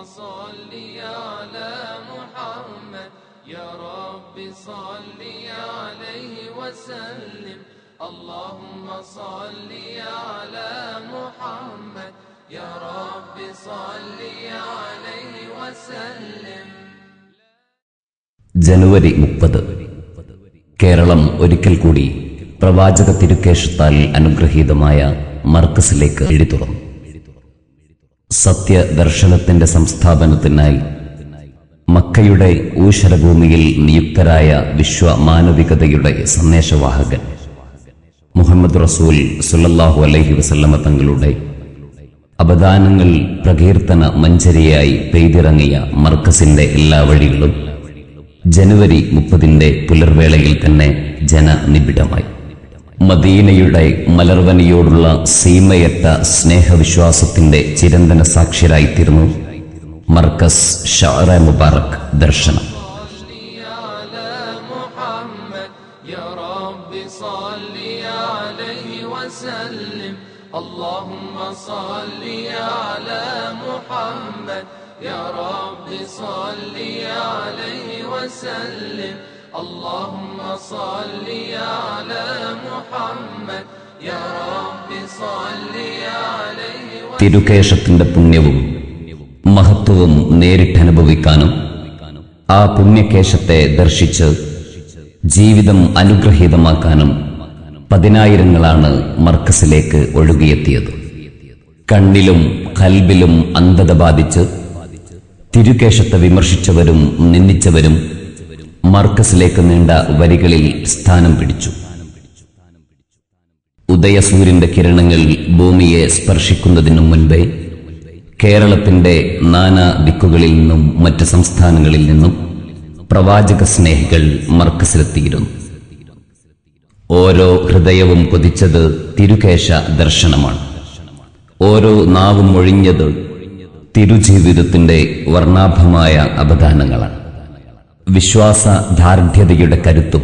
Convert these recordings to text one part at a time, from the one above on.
صل على محمد يا رب صل عليه وسلم اللهم صل على محمد يا رب صل عليه وسلم. ജനുവരി 30 കേരളം ഒരിക്കൽ കൂടി പ്രവാചക തിരുക്കേശത്താൽ അനുഗ്രഹീതമായ മർക്കസിലേക്ക് എഴുതുറന്നു. സത്യദർശനത്തിന്റെ സംസ്ഥാപനത്തിനായി മക്കയുടെ ഊഷരഭൂമിയിൽ നിയുക്തരായ വിശ്വമാനവികതയുടെ സന്ദേശവാഹകൻ മുഹമ്മദ് റസൂൽ സ്വല്ലല്ലാഹു അലൈഹി വസല്ലമ തങ്ങളുടെ അബദാനങ്ങൾ പ്രകീർത്തന മഞ്ചരിയായി പെയ്തിറങ്ങിയ മർക്കസിന്റെ എല്ലാ വഴികളും ജനുവരി 30 പുലർവേളയിൽ തന്നെ ജനനിബിഡമായി. മദീനയുടെ മലർവനിയോടുള്ള സീമയറ്റ സ്നേഹവിശ്വാസത്തിന്റെ ചിരന്തന സാക്ഷ്യരായിത്തീർന്നു മർക്കസ് ഷഅറ മുബാറക് ദർശനം. اللهم صل على محمد يا رب صل عليه وسلم اللهم صل على محمد يا رب صل عليه وسلم. തിരുകേശത്തിന്റെ പുണ്യവും മഹത്വവും നേരിട്ടനുഭവിക്കാനും ആ പുണ്യകേശത്തെ ദർശിച്ച് ജീവിതം അനുഗ്രഹീതമാക്കാനും പതിനായിരങ്ങളാണ് മർക്കസിലേക്ക് ഒഴുകിയെത്തിയത്. കണ്ണിലും കൽബിലും അന്ധത ബാധിച്ച് തിരുകേശത്തെ വിമർശിച്ചവരും നിന്ദിച്ചവരും മർക്കസിലേക്ക് നീണ്ട വരികളിൽ സ്ഥാനം പിടിച്ചു. ഉദയസൂര്യന്റെ കിരണങ്ങൾ ഭൂമിയെ സ്പർശിക്കുന്നതിനു മുൻപേ കേരളത്തിന്റെ നാനാ ദിക്കുകളിൽ നിന്നും മറ്റ് സംസ്ഥാനങ്ങളിൽ നിന്നും പ്രവാചക സ്നേഹികൾ മർക്കസിലെത്തിയിരുന്നു. ഓരോ ഹൃദയവും കൊതിച്ചത് തിരുകേശ ദർശനമാണ്. ഓരോ നാവും ഒഴിഞ്ഞത് തിരുജീവിതത്തിന്റെ വർണ്ണാഭമായ അബദാനങ്ങളാണ്. വിശ്വാസദാർഢ്യതയുടെ കരുത്തും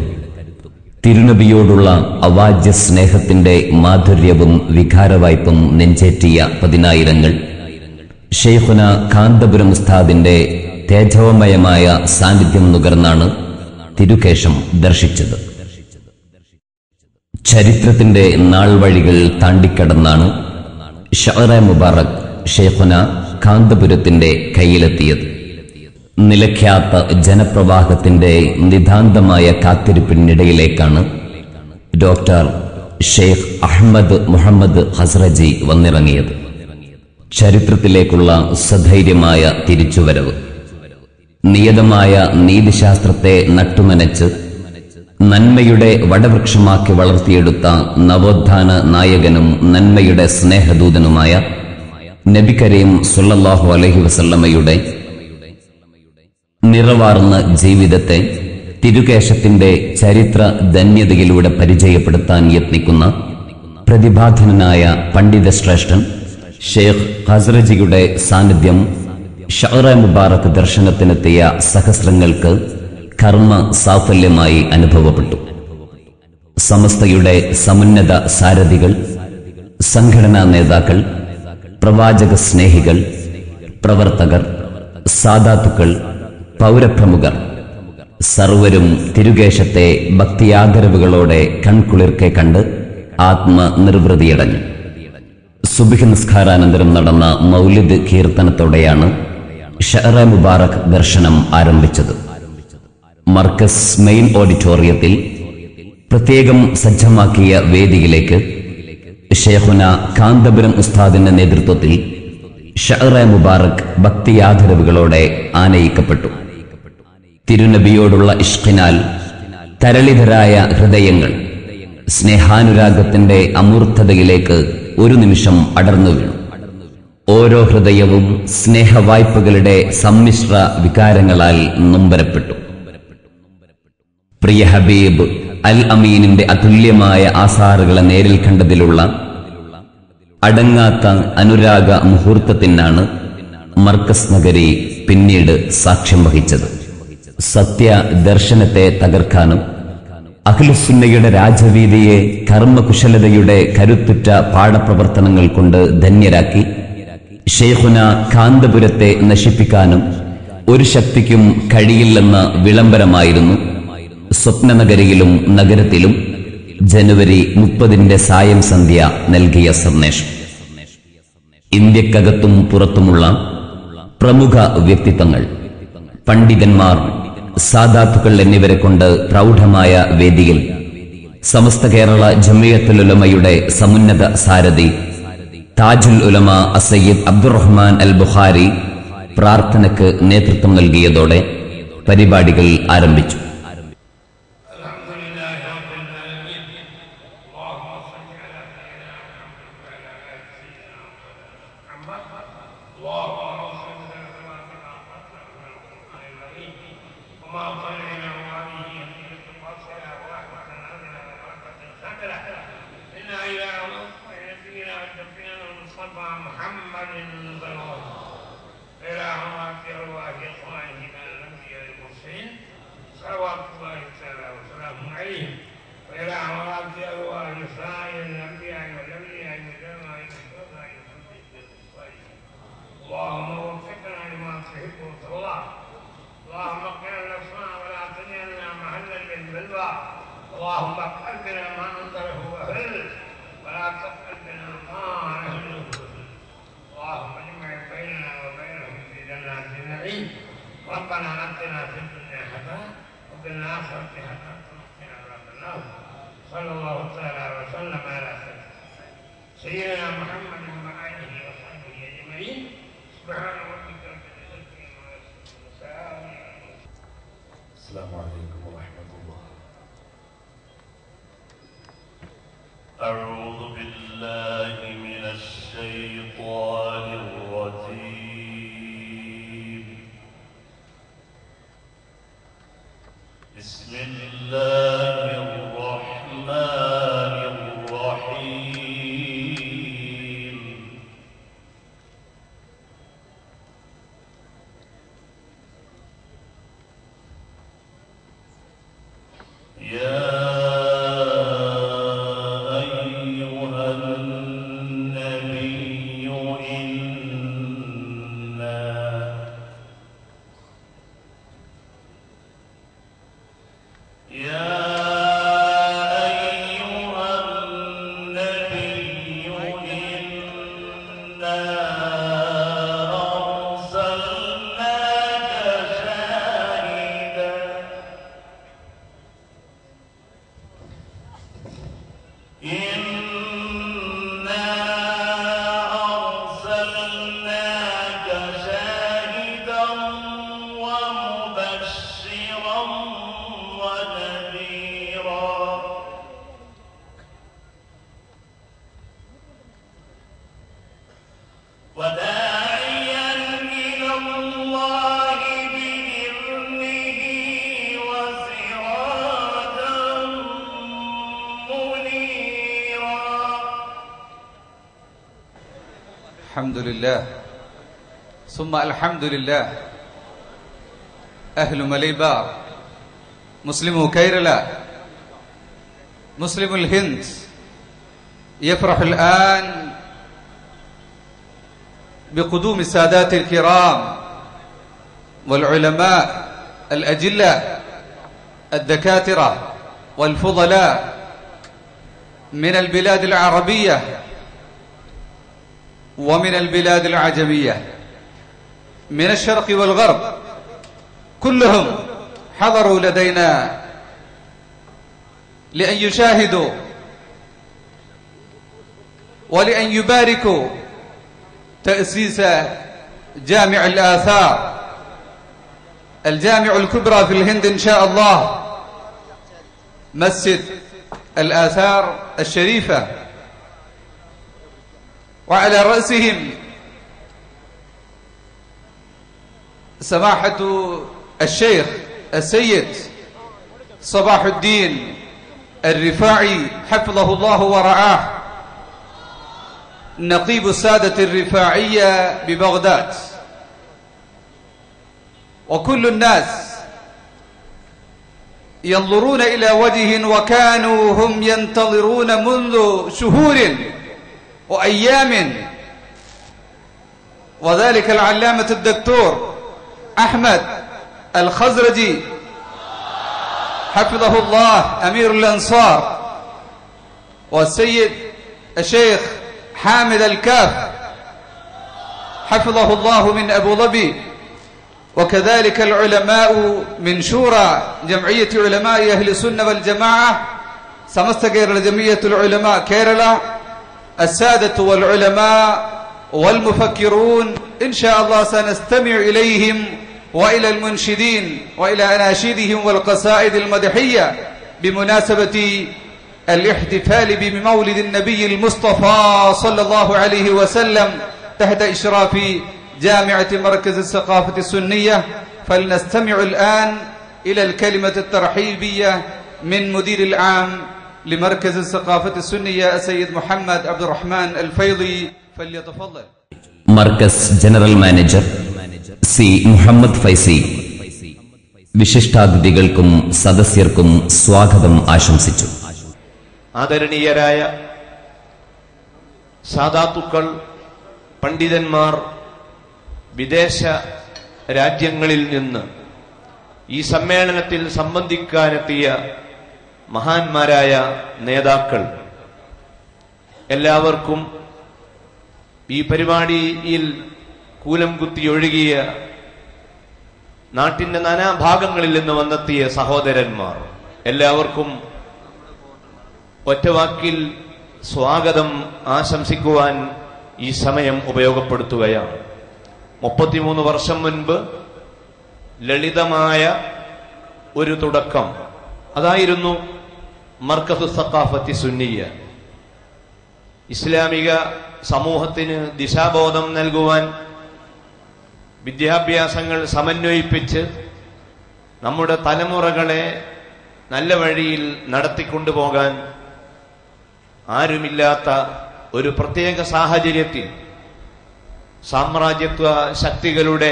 തിരുനബിയോടുള്ള അവാജ്യ സ്നേഹത്തിന്റെ മാധുര്യവും വികാരവായ്പും നെഞ്ചേറ്റിയ പതിനായിരങ്ങൾ ശൈഖുന കാന്തപുരം ഉസ്താദിന്റെ തേജോമയമായ സാന്നിധ്യം നുകർന്നാണ് തിരുകേശം ദർശിച്ചത്. ചരിത്രത്തിന്റെ നാൾവഴികൾ താണ്ടിക്കടന്നാണ് ഷഅറ മുബാറക് ശൈഖുന കാന്തപുരത്തിന്റെ കയ്യിലെത്തിയത്. നിലയ്ക്കാത്ത ജനപ്രവാഹത്തിന്റെ നിതാന്തമായ കാത്തിരിപ്പിനിടയിലേക്കാണ് ഡോക്ടർ ഷെയ്ഖ് അഹ്മദ് മുഹമ്മദ് ഹസ്രജി വന്നിറങ്ങിയത്. ചരിത്രത്തിലേക്കുള്ള സധൈര്യമായ തിരിച്ചുവരവ്, നിയതമായ നീതിശാസ്ത്രത്തെ നട്ടുനനച്ച് നന്മയുടെ വടവൃക്ഷമാക്കി വളർത്തിയെടുത്ത നവോത്ഥാന നായകനും നന്മയുടെ സ്നേഹദൂതനുമായ നബി കരീം സ്വല്ലല്ലാഹു അലൈഹി വസല്ലമയുടെ നിറവാർന്ന ജീവിതത്തെ തിരുകേശത്തിന്റെ ചരിത്ര ധന്യതയിലൂടെ പരിചയപ്പെടുത്താൻ യത്നിക്കുന്ന പ്രതിഭാധനനായ പണ്ഡിത ശ്രേഷ്ഠൻ ഷെയ്ഖ് ഹസ്രജിയുടെ സാന്നിധ്യം ഷഅറ മുബാറക് ദർശനത്തിനെത്തിയ സഹസ്രങ്ങൾക്ക് കർമ്മ സാഫല്യമായി അനുഭവപ്പെട്ടു. സമസ്തയുടെ സമുന്നത സാരഥികൾ, സംഘടനാ നേതാക്കൾ, പ്രവാചക സ്നേഹികൾ, പ്രവർത്തകർ, സാദാത്തുക്കൾ, പൗരപ്രമുഖർ സർവരും തിരുകേശത്തെ ഭക്തിയാദരവുകളോടെ കൺകുളിർക്കെ കണ്ട് ആത്മനിർവൃതിയടഞ്ഞു. സുബ്ഹ് നിസ്കാരാനന്തരം നടന്ന മൗലിദ് കീർത്തനത്തോടെയാണ് ഷഅറ മുബാറക് ദർശനം ആരംഭിച്ചത്. മർക്കസ് മെയിൻ ഓഡിറ്റോറിയത്തിൽ പ്രത്യേകം സജ്ജമാക്കിയ വേദിയിലേക്ക് ശൈഖുന കാന്തപുരം ഉസ്താദിന്റെ നേതൃത്വത്തിൽ ഷഅറ മുബാറക് ഭക്തിയാദരവുകളോടെ ആനയിക്കപ്പെട്ടു. തിരുനബിയോടുള്ള ഇഷ്ഖിനാൽ തരളിതരായ ഹൃദയങ്ങൾ സ്നേഹാനുരാഗത്തിന്റെ അമൂർത്തതയിലേക്ക് ഒരു നിമിഷം അടർന്നു വീണു. ഓരോ ഹൃദയവും സ്നേഹവായ്പകളുടെ സമ്മിശ്ര വികാരങ്ങളാൽ നൊമ്പരപ്പെട്ടു. പ്രിയ ഹബീബ് അൽ അമീനിന്റെ അതുല്യമായ ആസാറുകളെ നേരിൽ കണ്ടതിലുള്ള അടങ്ങാത്ത അനുരാഗ മുഹൂർത്തത്തിനാണ് മർക്കസ് നഗരി പിന്നീട് സാക്ഷ്യം വഹിച്ചത്. സത്യ ദർശനത്തെ തകർക്കാനും അഖ്ലുസുന്നയുടെ രാജവീതിയെ കർമ്മകുശലതയുടെ കരുത്തുറ്റ പാഠപ്രവർത്തനങ്ങൾ കൊണ്ട് ധന്യരാക്കി ഷെയ്ഖുന കാന്തപുരത്തെ നശിപ്പിക്കാനും ഒരു ശക്തിക്കും കഴിയില്ലെന്ന വിളംബരമായിരുന്നു സ്വപ്നനഗരിയിലും നഗരത്തിലും ജനുവരി 30 സായം സന്ധ്യ നൽകിയ സന്ദേശം. ഇന്ത്യക്കകത്തും പുറത്തുമുള്ള പ്രമുഖ വ്യക്തിത്വങ്ങൾ, പണ്ഡിതന്മാർ, സാദാത്തുക്കൾ എന്നിവരെ കൊണ്ട് പ്രൗഢമായ വേദിയിൽ സമസ്ത കേരള ജമിയത്തുൽ ഉലമയുടെ സമുന്നത സാരഥി താജുൽ ഉലമ സയ്യിദ് അബ്ദുറഹ്മാൻ അൽ ബുഖാരി പ്രാർത്ഥനയ്ക്ക് നേതൃത്വം നൽകിയതോടെ പരിപാടികൾ ആരംഭിച്ചു. اللهم اقبل بنا ما انزله واهل ولا تقبل بنا ما اهله. اللهم اجمع بيننا وبينهم في جنات النعيم. ربنا اتنا في الدنيا حسنه وفي الاخره حسنه وقنا عذاب النار. صلى الله تعالى وسلم على سيدنا محمد وآله وصحبه اجمعين. سبحان ربك رب العزه عما يصفون وسلام. السلام عليكم ورحمة الله. أعوذ بالله من الشيطان الرجيم. بسم الله الرحمن الرحيم. يا الحمد لله ثم الحمد لله. أهل مليبار، مسلم كيرلا، مسلم الهند يفرح الآن بقدوم السادات الكرام والعلماء الأجلاء الدكاترة والفضلاء من البلاد العربية ومن البلاد العجمية، من الشرق والغرب، كلهم حضروا لدينا لأن يشاهدوا ولأن يباركوا تأسيس جامع الآثار، الجامع الكبرى في الهند إن شاء الله، مسجد الآثار الشريفة، وعلى رأسهم سماحة الشيخ السيد صباح الدين الرفاعي حفظه الله ورعاه، نقيب السادة الرفاعية ببغداد، وكل الناس ينظرون إلى وجه وكانوا هم ينتظرون منذ شهور وأيام وذلك العلامة الدكتور أحمد الخزرجي حفظه الله أمير الأنصار، والسيد الشيخ حامد الكاف حفظه الله من أبو ظبي، وكذلك العلماء من شورى جمعية علماء أهل السنة والجماعة സമസ്ത കേരള ജമിയത്തുൽ ഉലമ Kerala, السادة والعلماء والمفكرون إن شاء الله سنستمع إليهم وإلى المنشدين وإلى أناشيدهم والقصائد المدحية بمناسبة الاحتفال بمولد النبي المصطفى صلى الله عليه وسلم تحت إشراف جامعة مركز الثقافة السنية. فلنستمع الآن إلى الكلمة الترحيبية من مدير العام لمركز الثقافة السنية السيد محمد عبد الرحمن الفيضي، فليتفضل. Markaz general manager C Muhammad Faizi വിശിഷ്ടാതിഥികൾക്കും സദസ്യർക്കും സ്വാഗതം ആശംസിച്ചു. ആദരണീയരായ സാദാത്തുക്കൾ, പണ്ഡിതന്മാർ, വിദേശ രാജ്യങ്ങളിൽ നിന്ന് ഈ സമ്മേളനത്തിൽ സംബന്ധിക്കാനെത്തിയ മഹാന്മാരായ നേതാക്കൾ, എല്ലാവർക്കും ഈ പരിപാടിയിൽ കൂലം കുത്തി ഒഴുകിയ നാട്ടിന്റെ നാനാഭാഗങ്ങളിൽ നിന്ന് വന്നെത്തിയ സഹോദരന്മാർ, എല്ലാവർക്കും ഒറ്റവാക്കിൽ സ്വാഗതം ആശംസിക്കുവാൻ ഈ സമയം ഉപയോഗപ്പെടുത്തുകയാണ്. 33 വർഷം മുൻപ് ലളിതമായ ഒരു തുടക്കം, അതായിരുന്നു മർക്കസു സഖാഫത്തി സുന്നിയ. ഇസ്ലാമിക സമൂഹത്തിന് ദിശാബോധം നൽകുവാൻ, വിദ്യാഭ്യാസങ്ങൾ സമന്വയിപ്പിച്ച് നമ്മുടെ തലമുറകളെ നല്ല വഴിയിൽ നടത്തിക്കൊണ്ടുപോകാൻ ആരുമില്ലാത്ത ഒരു പ്രത്യേക സാഹചര്യത്തിൽ സാമ്രാജ്യത്വ ശക്തികളുടെ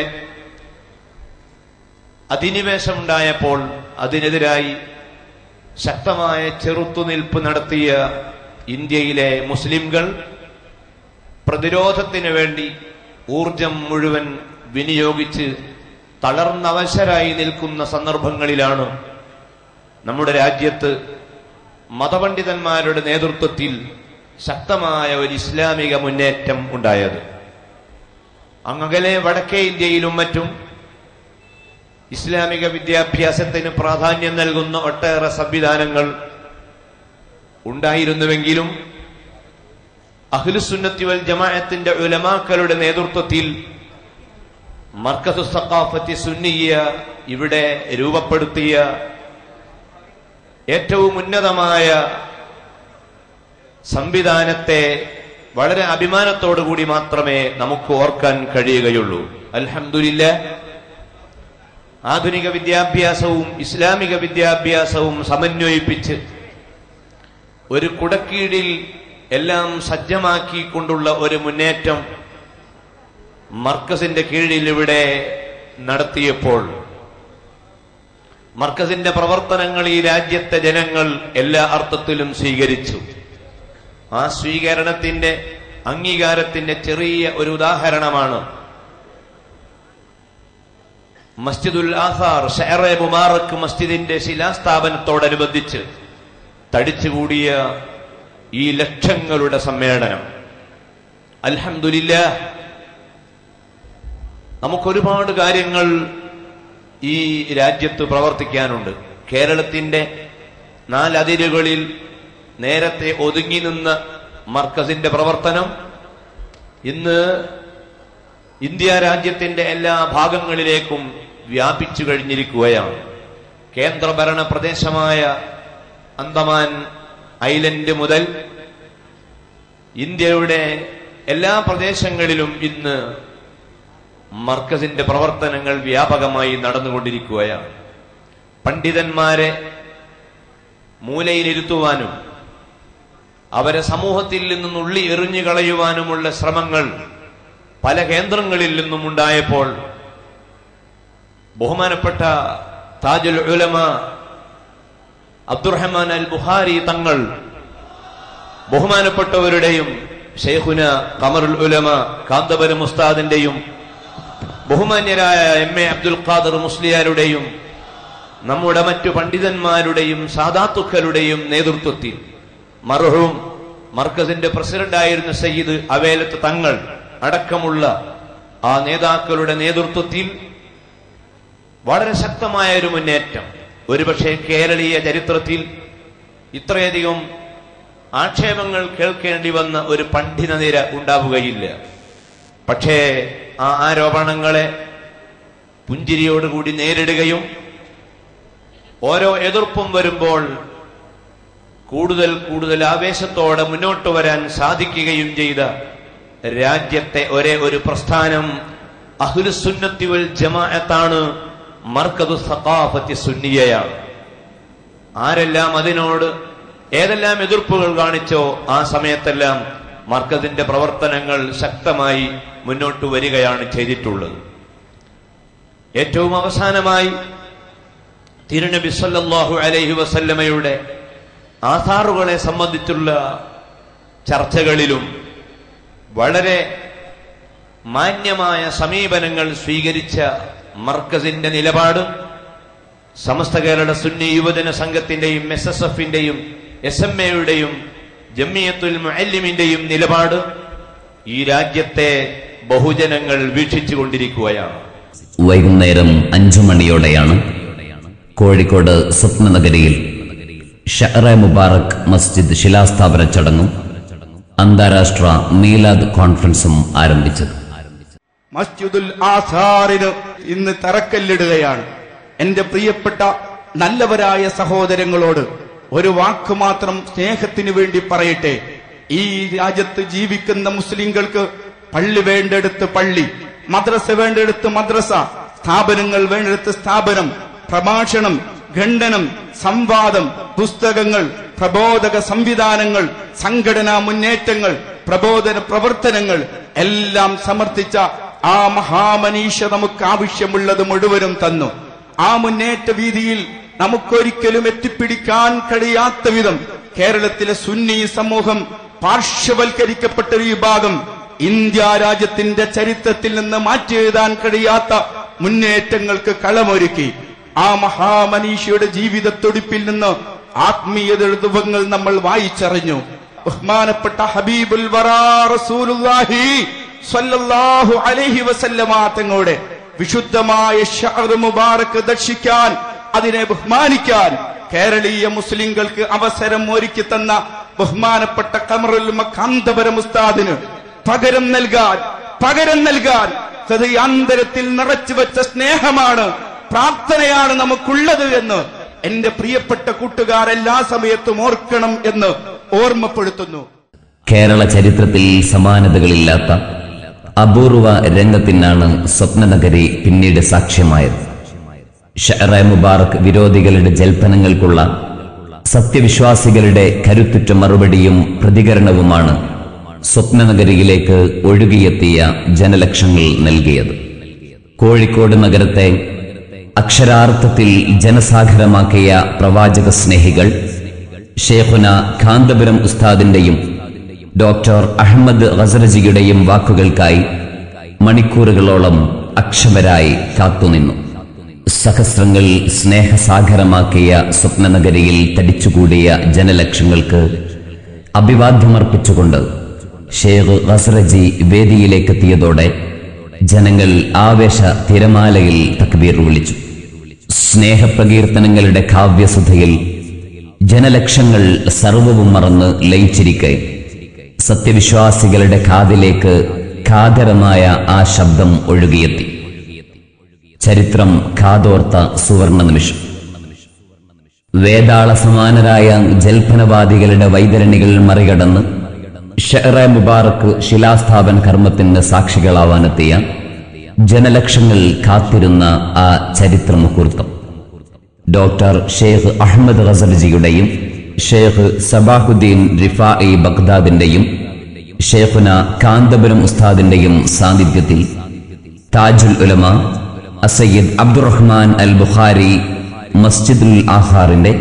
അധിനിവേശമുണ്ടായപ്പോൾ അതിനെതിരായി ശക്തമായ ചെറുത്തുനിൽപ്പ് നടത്തിയ ഇന്ത്യയിലെ മുസ്ലിംകൾ പ്രതിരോധത്തിന് വേണ്ടി ഊർജം മുഴുവൻ വിനിയോഗിച്ച് തളർന്നവശരായി നിൽക്കുന്ന സന്ദർഭങ്ങളിലാണ് നമ്മുടെ രാജ്യത്ത് മതപണ്ഡിതന്മാരുടെ നേതൃത്വത്തിൽ ശക്തമായ ഒരു ഇസ്ലാമിക മുന്നേറ്റം ഉണ്ടായത്. അങ്ങകലെ വടക്കേ ഇന്ത്യയിലും മറ്റും ഇസ്ലാമിക വിദ്യാഭ്യാസത്തിന് പ്രാധാന്യം നൽകുന്ന ഒട്ടേറെ സംവിധാനങ്ങൾ ഉണ്ടായിരുന്നുവെങ്കിലും അഹ്ലുസുന്നത്തി വൽ ജമാഅത്തിന്റെ ഉലമാക്കളുടെ നേതൃത്വത്തിൽ മർക്കസു സഖാഫത്തി സുന്നിയ ഇവിടെ രൂപപ്പെടുത്തിയ ഏറ്റവും ഉന്നതമായ സംവിധാനത്തെ വളരെ അഭിമാനത്തോടുകൂടി മാത്രമേ നമുക്ക് ഓർക്കാൻ കഴിയുകയുള്ളൂ. അൽഹംദുലില്ലാഹ്, ആധുനിക വിദ്യാഭ്യാസവും ഇസ്ലാമിക വിദ്യാഭ്യാസവും സമന്വയിപ്പിച്ച് ഒരു കുടക്കീഴിൽ എല്ലാം സജ്ജമാക്കിക്കൊണ്ടുള്ള ഒരു മുന്നേറ്റം മർക്കസിന്റെ കീഴിൽ ഇവിടെ നടത്തിയപ്പോൾ മർക്കസിന്റെ പ്രവർത്തനങ്ങൾ ഈ രാജ്യത്തെ ജനങ്ങൾ എല്ലാ അർത്ഥത്തിലും സ്വീകരിച്ചു. ആ സ്വീകരണത്തിന്റെ അംഗീകാരത്തിന്റെ ചെറിയ ഒരു ഉദാഹരണമാണ് മസ്ജിദുൽ ആസാർ ഷെയറെ മുബാറക് മസ്ജിദിന്റെ ശിലാസ്ഥാപനത്തോടനുബന്ധിച്ച് തടിച്ചുകൂടിയ ഈ ലക്ഷങ്ങളുടെ സമ്മേളനം. അൽഹംദുലില്ലാഹ്, നമുക്കൊരുപാട് കാര്യങ്ങൾ ഈ രാജ്യത്ത് പ്രവർത്തിക്കാനുണ്ട്. കേരളത്തിന്റെ 4 അതിരുകളിൽ നേരത്തെ ഒതുങ്ങി നിന്ന മർക്കസിന്റെ പ്രവർത്തനം ഇന്ന് ഇന്ത്യ രാജ്യത്തിന്റെ എല്ലാ ഭാഗങ്ങളിലേക്കും വ്യാപിച്ചു കഴിഞ്ഞിരിക്കുകയാണ്. കേന്ദ്രഭരണ പ്രദേശമായ അന്തമാൻ ഐലൻഡ് മുതൽ ഇന്ത്യയുടെ എല്ലാ പ്രദേശങ്ങളിലും ഇന്ന് മർക്കസിന്റെ പ്രവർത്തനങ്ങൾ വ്യാപകമായി നടന്നുകൊണ്ടിരിക്കുകയാണ്. പണ്ഡിതന്മാരെ മൂലയിലിരുത്തുവാനും അവരെ സമൂഹത്തിൽ നിന്നും ഉള്ളി എറിഞ്ഞു കളയുവാനുമുള്ള ശ്രമങ്ങൾ പല കേന്ദ്രങ്ങളിൽ നിന്നും ഉണ്ടായപ്പോൾ ബഹുമാനപ്പെട്ട താജുൽ ഉലമ അബ്ദുറഹ്മാൻ അൽ ബുഖാരി തങ്ങൾ ബഹുമാനപ്പെട്ടവരുടെയും ഷെയ്ഖുന ഖമറുൽ ഉലമ കാന്തപുരം ഉസ്താദിന്റെയും ബഹുമാന്യരായ എം.എ. അബ്ദുൽ ഖാദർ മുസ്ലിയാരുടെയും നമ്മുടെ മറ്റു പണ്ഡിതന്മാരുടെയും സാദാത്തുക്കളുടെയും നേതൃത്വത്തിൽ മർഹൂം മർക്കസിന്റെ പ്രസിഡന്റായിരുന്ന സയ്യിദ് അവേലത്ത് തങ്ങൾ അടക്കമുള്ള ആ നേതാക്കളുടെ നേതൃത്വത്തിൽ വളരെ ശക്തമായ ഒരു മുന്നേറ്റം, ഒരുപക്ഷെ കേരളീയ ചരിത്രത്തിൽ ഇത്രയധികം ആക്ഷേപങ്ങൾ കേൾക്കേണ്ടി വന്ന ഒരു പണ്ഡിത നിര ഉണ്ടാവുകയില്ല. പക്ഷേ ആ ആരോപണങ്ങളെ പുഞ്ചിരിയോടുകൂടി നേരിടുകയും ഓരോ എതിർപ്പും വരുമ്പോൾ കൂടുതൽ കൂടുതൽ ആവേശത്തോടെ മുന്നോട്ട് വരാൻ സാധിക്കുകയും ചെയ്ത രാജ്യത്തെ ഒരേ ഒരു പ്രസ്ഥാനം അഹ്ലുസുന്നത്തി വൽ ജമാഅത്താണ്, മർക്കദു സഖാഫത്തി സുന്നിയയാണ്. ആരെല്ലാം അതിനോട് ഏതെല്ലാം എതിർപ്പുകൾ കാണിച്ചോ ആ സമയത്തെല്ലാം മർക്കദിന്റെ പ്രവർത്തനങ്ങൾ ശക്തമായി മുന്നോട്ട് വരികയാണ് ചെയ്തിട്ടുള്ളത്. ഏറ്റവും അവസാനമായി തിരുനബി സല്ലല്ലാഹു അലൈഹി വസല്ലമയുടെ ആധാറുകളെ സംബന്ധിച്ചുള്ള ചർച്ചകളിലും വളരെ മാന്യമായ സമീപനങ്ങൾ സ്വീകരിച്ച മർക്കസിന്റെ നിലപാട് സമസ്ത കേരള സുന്നി യുവജന സംഘത്തിന്റെയും SSF-ന്റെയും SMA-യുടെയും ജമിയത്തുൽ മുഅല്ലിമിന്റെയും നിലപാട് ഈ രാജ്യത്തെ ബഹുജനങ്ങൾ വീക്ഷിച്ചു കൊണ്ടിരിക്കുകയാണ്. വൈകുന്നേരം 5 മണിയോടെയാണ് കോഴിക്കോട് സ്വപ്നനഗരിയിൽ ഷഅറ മുബാറക് മസ്ജിദ് ശിലാസ്ഥാപന ചടങ്ങും അന്താരാഷ്ട്ര മീലാദ് കോൺഫറൻസും ആരംഭിച്ചത്. മസ്ജിദുൽ ആസാറിന് ഇന്ന് തറക്കല്ലിടുകയാണ്. എന്റെ പ്രിയപ്പെട്ട നല്ലവരായ സഹോദരങ്ങളോട് ഒരു വാക്ക് മാത്രം സ്നേഹത്തിന് വേണ്ടി പറയട്ടെ. ഈ രാജ്യത്ത് ജീവിക്കുന്ന മുസ്ലിങ്ങൾക്ക് പള്ളി വേണ്ടെടുത്ത് പള്ളി, മദ്രസ വേണ്ടെടുത്ത് മദ്രസ, സ്ഥാപനങ്ങൾ വേണ്ടെടുത്ത് സ്ഥാപനം, പ്രഭാഷണം, ഖണ്ഡനം, സംവാദം, പുസ്തകങ്ങൾ, പ്രബോധക സംവിധാനങ്ങൾ, സംഘടനാ മുന്നേറ്റങ്ങൾ, പ്രബോധന പ്രവർത്തനങ്ങൾ എല്ലാം സമർത്ഥിച്ച ആ മഹാമനീഷ നമുക്ക് ആവശ്യമുള്ളത് മുഴുവനും തന്നു. ആ മുന്നേറ്റ വീതിയിൽ നമുക്കൊരിക്കലും എത്തിപ്പിടിക്കാൻ കഴിയാത്ത വിധം കേരളത്തിലെ സുന്നി സമൂഹം പാർശ്വവൽക്കരിക്കപ്പെട്ട ഒരു വിഭാഗം ഇന്ത്യ രാജ്യത്തിന്റെ ചരിത്രത്തിൽ നിന്ന് മാറ്റിയെഴുതാൻ കഴിയാത്ത മുന്നേറ്റങ്ങൾക്ക് കളമൊരുക്കി. ആ മഹാമനീഷിയുടെ ജീവിതത്തൊടിപ്പിൽ നിന്ന് ആത്മീയതകൾ നമ്മൾ വായിച്ചറിഞ്ഞു. ബഹുമാനപ്പെട്ട ഹബീബുൽ വറാ റസൂലുള്ളാഹി സ്വല്ലല്ലാഹു അലൈഹി വസല്ലമ തങ്ങളുടെ വിശുദ്ധമായ ഷഅർ മുബാറക് ദർശിക്കാൻ, അതിനെ ബഹുമാനിക്കാൻ കേരളീയ മുസ്ലിങ്ങൾക്ക് അവസരം ഒരുക്കി തന്ന ബഹുമാനപ്പെട്ട ഖമറുൽ കാന്തപുരം ഉസ്താദിന് പകരം നൽകാൻ ഹൃദയാന്തരത്തിൽ നിറച്ചു വെച്ച സ്നേഹമാണ്, പ്രാർത്ഥനയാണ് നമുക്കുള്ളത് എന്ന് എന്റെ പ്രിയപ്പെട്ട കൂട്ടുകാർ എല്ലാ സമയത്തും ഓർക്കണം എന്ന് ഓർമ്മപ്പെടുത്തുന്നു. കേരള ചരിത്രത്തിൽ സമാനതകളില്ലാത്ത അപൂർവ രംഗത്തിനാണ് സ്വപ്നനഗരി പിന്നീട് സാക്ഷ്യമായത്. ഷഅറ മുബാറക് വിരോധികളുടെ ജൽപ്പനങ്ങൾക്കുള്ള സത്യവിശ്വാസികളുടെ കരുത്തുറ്റ മറുപടിയും പ്രതികരണവുമാണ് സ്വപ്നനഗരിയിലേക്ക് ഒഴുകിയെത്തിയ ജനലക്ഷങ്ങൾ നൽകിയത്. കോഴിക്കോട് നഗരത്തെ അക്ഷരാർത്ഥത്തിൽ ജനസാഗരമാക്കിയ പ്രവാചക സ്നേഹികൾ ഷേഖുന കാന്തപുരം ഉസ്താദിന്റെയും ഡോക്ടർ അഹമ്മദ് ഗസറജിയുടെയും വാക്കുകൾക്കായി മണിക്കൂറുകളോളം അക്ഷമരായി കാത്തുനിന്നു. സഹസ്രങ്ങൾ സ്നേഹസാഗരമാക്കിയ സ്വപ്നനഗരിയിൽ തടിച്ചുകൂടിയ ജനലക്ഷങ്ങൾക്ക് അഭിവാദ്യമർപ്പിച്ചുകൊണ്ട് ഷേഖ് ഗസറജി വേദിയിലേക്കെത്തിയതോടെ ജനങ്ങൾ ആവേശ തിരമാലയിൽ തക്ബീർ വിളിച്ചു. സ്നേഹപ്രകീർത്തനങ്ങളുടെ കാവ്യസുധയിൽ ജനലക്ഷങ്ങൾ സർവവും മറന്ന് ലയിച്ചിരിക്കെ സത്യവിശ്വാസികളുടെ കാതിലേക്ക് കാതരമായ ആ ശബ്ദം ഒഴുകിയെത്തി. ചരിത്രം കാതോർത്ത സുവർണ നിമിഷം. വേതാള സമാനരായ ജൽപ്പനവാദികളുടെ വൈതരണികൾ മറികടന്ന് ഷഅറ മുബാറക് ശിലാസ്ഥാപന കർമ്മത്തിന് സാക്ഷികളാവാനെത്തിയ ജനലക്ഷങ്ങൾ കാത്തിരുന്ന ആ ചരിത്ര മുഹൂർത്തം ഡോക്ടർ ഷെയ്ഖ് അഹമ്മദ് ഗസർജിയുടെയും ഷെയ്ഖ് സബാഹുദ്ദീൻ റിഫാഇ ബഗ്ദാദിന്റെയും ഷെയ്ഖുന കാന്തപുരം ഉസ്താദിന്റെയും സാന്നിധ്യത്തിൽ താജുൽ ഉലമ അസയ്യിദ് അബ്ദുറഹ്മാൻ അൽ ബുഖാരി മസ്ജിദുൽ ആഹാറിന്റെ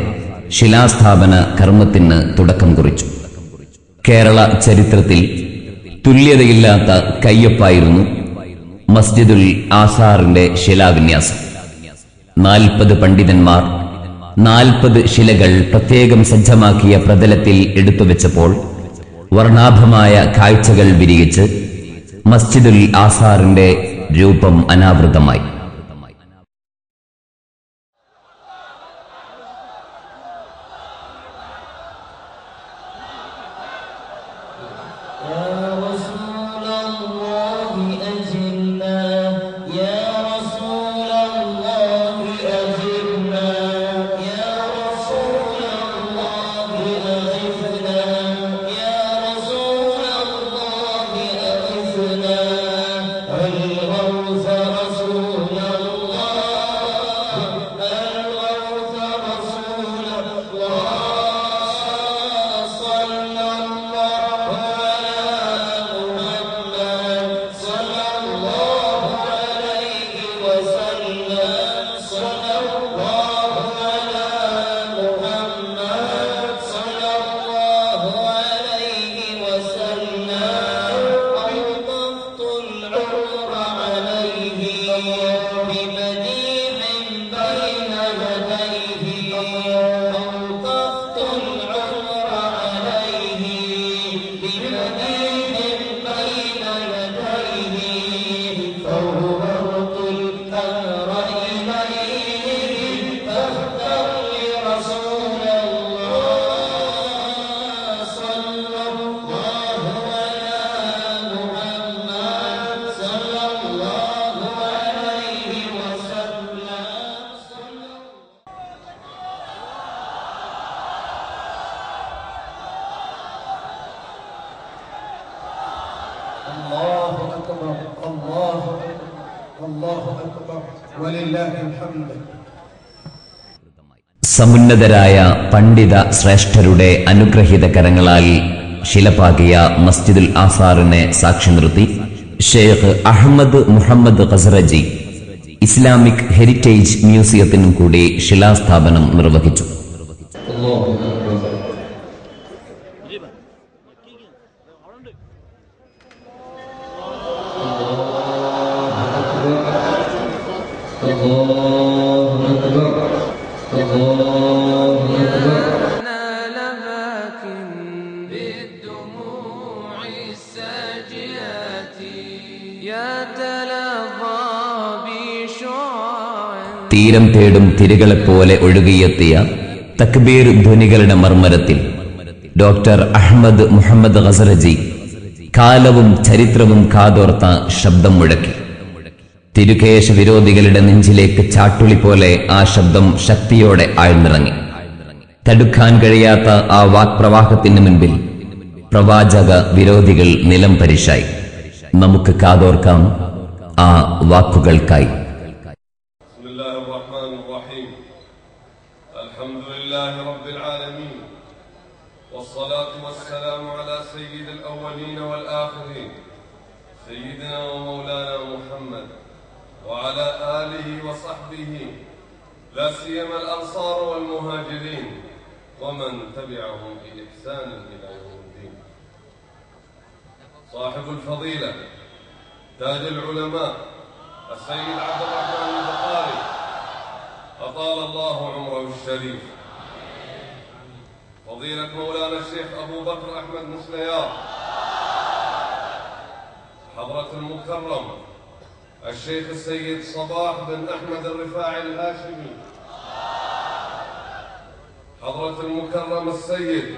ശിലാസ്ഥാപന കർമ്മത്തിന് തുടക്കം കുറിച്ചു. കേരള ചരിത്രത്തിൽ തുല്യതയില്ലാത്ത കയ്യൊപ്പായിരുന്നു മസ്ജിദുൽ ആസാറിന്റെ ശിലാവിന്യാസം. 40 പണ്ഡിതന്മാർ 40 ശിലകൾ പ്രത്യേകം സജ്ജമാക്കിയ പ്രതലത്തിൽ എടുത്തുവെച്ചപ്പോൾ വർണ്ണാഭമായ കാഴ്ചകൾ വിരിയിച്ച് മസ്ജിദുൽ ആസാറിന്റെ രൂപം അനാവൃതമായി. സമുന്നതരായ പണ്ഡിത ശ്രേഷ്ഠരുടെ അനുഗ്രഹീത കരങ്ങളാൽ ശിലപാകിയ മസ്ജിദുൽ ആസാറിനെ സാക്ഷി നിർത്തി ഷെയ്ഖ് അഹമ്മദ് മുഹമ്മദ് ഖസറജി ഇസ്ലാമിക് ഹെറിറ്റേജ് മ്യൂസിയത്തിനും കൂടി ശിലാസ്ഥാപനം നിർവഹിച്ചു. തീരം തേടും തിരകളെപ്പോലെ ഒഴുകിയെത്തിയ തക്ബീർ ധ്വനികളുടെ മർമ്മരത്തിൽ ഡോക്ടർ അഹമ്മദ് മുഹമ്മദ് ഖസറജി കാലവും ചരിത്രവും കാതോർത്ത ശബ്ദം മുഴക്കി. തിരുകേശ വിരോധികളുടെ നെഞ്ചിലേക്ക് ചാട്ടുളി പോലെ ആ ശബ്ദം ശക്തിയോടെ ആഴ്ന്നിറങ്ങി. തടുക്കാൻ കഴിയാത്ത ആ വാക്പ്രവാഹത്തിന് മുൻപിൽ പ്രവാചക വിരോധികൾ നിലം പരിശായി. നമുക്ക് കാതോർക്കാം ആ വാക്കുകൾക്കായി. والصلاة والسلام على سيد الأولين والآخرين سيدنا ومولانا محمد وعلى آله وصحبه لا سيما الأنصار والمهاجرين ومن تبعهم بإحسان إلى يوم الدين. صاحب الفضيلة تاج العلماء السيد عبد الرحمن البخاري أطال الله عمره الشريف، فضيلة مولانا الشيخ أبو بكر أحمد مسليار، حضرة المكرم الشيخ السيد صباح بن أحمد الرفاعي الهاشمي، حضرة المكرم السيد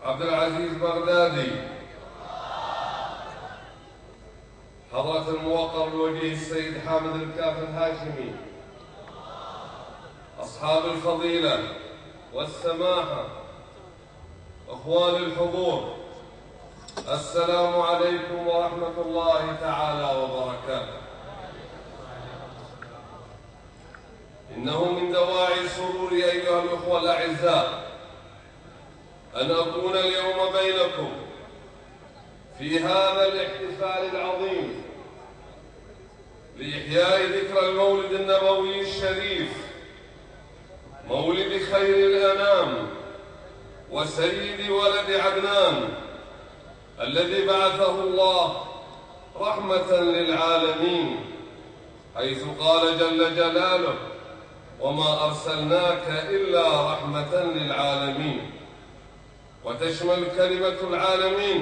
عبد العزيز بغدادي، حضرة الموقر الوجيه السيد حامد الكاف الهاشمي، أصحاب الفضيلة والسماحة، أخوان الحضور، السلام عليكم ورحمة الله تعالى وبركاته. إنه من دواعي سروري أيها الأخوة الأعزاء أن أكون اليوم بينكم في هذا الاحتفال العظيم لإحياء ذكرى المولد النبوي الشريف، مولد خير الأنام وسيد ولد عدنان الذي بعثه الله رحمة للعالمين، حيث قال جل جلاله: وما أرسلناك إلا رحمة للعالمين. وتشمل كلمة العالمين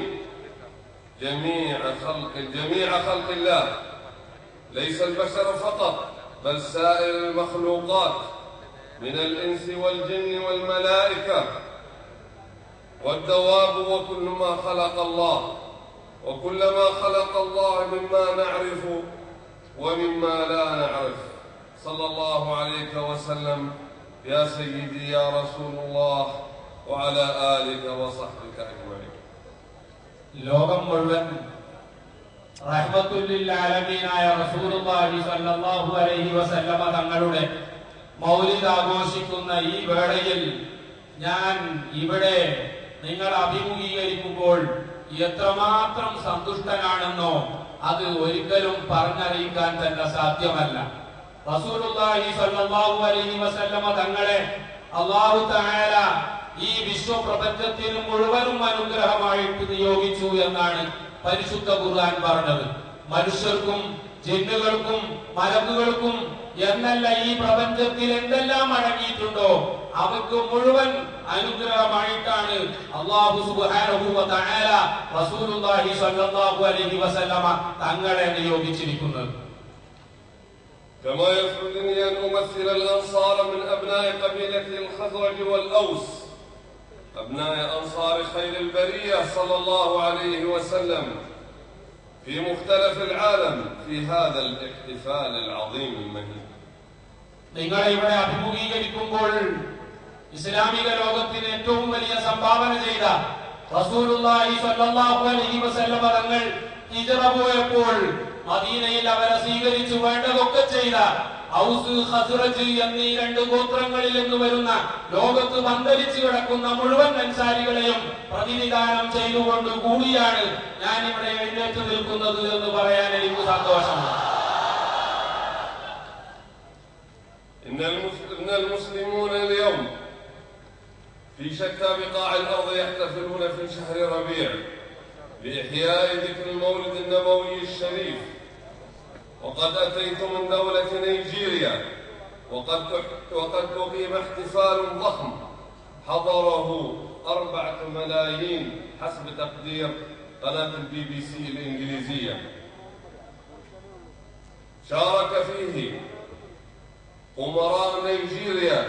جميع خلق الله، ليس البشر فقط بل سائر المخلوقات من الإنس والجن والملائكة والدواب وكل ما خلق الله، وكل ما خلق الله مما نعرف ومما لا نعرف. صلى الله عليك وسلم يا سيدي يا رسول الله وعلى آلك وصحبك أجمعين. ലോകം മുഴുവൻ റഹ്മത്തുൽ ലിൽ ആലമീനായ റസൂലുള്ളാഹി സ്വല്ലല്ലാഹു അലൈഹി വസല്ലമ തങ്ങളുടെ മൗലിദ് ആഘോഷിക്കുന്ന ഈ വേളയിൽ ഞാൻ ഇവിടെ നിങ്ങൾ അഭിമുഖീകരിക്കുമ്പോൾ എത്രമാത്രം സന്തുഷ്ടനാണെന്നോ അത് ഒരിക്കലും പറഞ്ഞറിയിക്കാൻ തന്നെ സാധ്യമല്ല. റസൂലുള്ളാഹി സ്വല്ലല്ലാഹു അലൈഹി വസല്ലമ തങ്ങളെ അല്ലാഹു തആല ഈ വിശ്വപ്രപഞ്ചത്തിന് മുഴുവനും അനുഗ്രഹമായിട്ട് നിയോഗിച്ചു എന്നാണ് പരിശുദ്ധ ഖുർആൻ പറഞ്ഞത്. മനുഷ്യർക്കും ജിന്നുകൾക്കും മലക്കുകൾക്കും എന്നല്ല ഈ പ്രപഞ്ചത്തിൽ എന്തെല്ലാം അടങ്ങിയിട്ടുണ്ടോ അവർക്ക് മുഴുവൻ അനുഗ്രഹമായിട്ടാണ് അല്ലാഹു സുബ്ഹാനഹു വ തആല റസൂലുള്ളാഹി സ്വല്ലല്ലാഹു അലൈഹി വസല്ലമ തങ്ങളെ നിയോഗിച്ചിരിക്കുന്നത്. كما يسعدني أن أمثل الأنصار من أبناء قبيلة الخزرج والأوس، أبناء أنصار خير البرية صلى الله عليه وسلم في مختلف العالم في هذا الاحتفال العظيم المهيب. നിങ്ങളെ ഇവിടെ അഭിമുഖീകരിക്കുമ്പോൾ ഇസ്ലാമിക ലോകത്തിന് ഏറ്റവും വലിയ സംഭാവന ചെയ്ത റസൂലുള്ളാഹി സ്വല്ലല്ലാഹു അലൈഹി വസല്ലമ തങ്ങൾ ഹിജ്റ പോയപ്പോൾ മദീനയിൽ അവരെ സ്വീകരിച്ചു വേണ്ടതൊക്കെ ചെയ്ത ഔസ് ഖസ്റജ് എന്നീ രണ്ട് ഗോത്രങ്ങളിൽ നിന്ന് വരുന്ന ലോകത്ത് പന്തലിച്ചു കിടക്കുന്ന മുഴുവൻ അൻസാരികളെയും പ്രതിനിധാനം ചെയ്തുകൊണ്ട് കൂടിയാണ് ഞാൻ ഇവിടെ എഴുന്നേറ്റ് നിൽക്കുന്നത് എന്ന് പറയാൻ എനിക്ക് സന്തോഷമുണ്ട്. إن المسلمون اليوم في شتى بقاع الأرض يحتفلون في شهر ربيع بإحياء ذكر المولد النبوي الشريف. وقد أتيت من دولة نيجيريا وقد أقيم احتفال ضخم حضره 4 ملايين حسب تقدير قناة الBBC الإنجليزية. شارك فيه أمراء نيجيريا